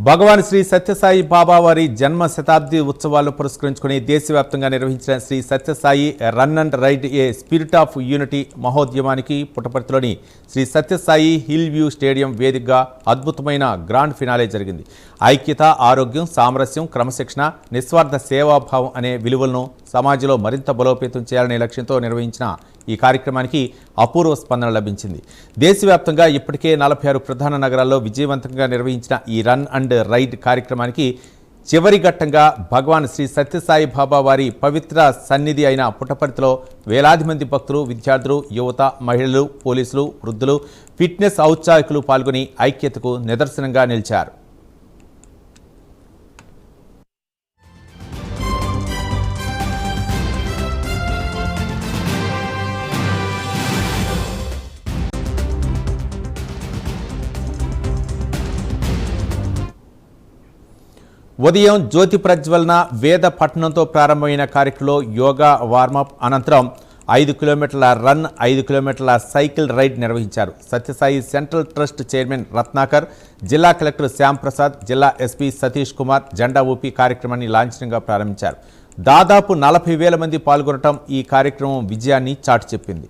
భగవాన్ శ్రీ సత్యసాయి బాబా వారి జన్మ శతాబ్ది ఉత్సవాలను పురస్కరించుకుని దేశవ్యాప్తంగా నిర్వహించిన Shri Sathya Sai run and ride a spirit of unity మహోద్యమానికి పుట్టపర్తిలోని Shri Sathya Sai hill view stadium వేదికగా అద్భుతమైన గ్రాండ్ ఫినాలే జరిగింది. ఐక్యత, ఆరోగ్యం, సామరస్యం, క్రమశిక్షణ, నిస్వార్థ సేవాభావం అనే విలువలను సమాజంలో మరింత బలోపేతం చేయాలనే లక్ష్యంతో నిర్వహించిన ఈ కార్యక్రమానికి అపూర్వ స్పందన లభించింది. దేశవ్యాప్తంగా ఇప్పటికే 46 ప్రధాన నగరాల్లో విజయవంతంగా నిర్వహించిన ఈ రన్ అండ్ రైడ్ కార్యక్రమానికి చివరి ఘట్టంగా భగవాన్ శ్రీ సత్యసాయి బాబా వారి పవిత్ర సన్నిధి అయిన పుట్టపర్తిలో వేలాది మంది భక్తులు, విద్యార్థులు, యువత, మహిళలు, పోలీసులు, వృద్ధులు, ఫిట్నెస్ ఔత్సాహికులు పాల్గొని ఐక్యతకు నిదర్శనంగా నిలిచారు. ఉదయం జ్యోతి ప్రజ్వలన, వేద పఠనంతో ప్రారంభమైన కార్యక్రమంలో యోగా వార్మప్ అనంతరం 5 కిలోమీటర్ల రన్, 5 కిలోమీటర్ల సైకిల్ రైడ్ నిర్వహించారు. Sathya Sai central trust chairman Ratnakar, జిల్లా కలెక్టర్ శ్యాంప్రసాద్, జిల్లా ఎస్పీ సతీష్ కుమార్ జెండా ఊపి కార్యక్రమాన్ని లాంఛనంగా ప్రారంభించారు. దాదాపు 40,000 మంది పాల్గొనడం ఈ కార్యక్రమం విజయాన్ని చాటి చెప్పింది.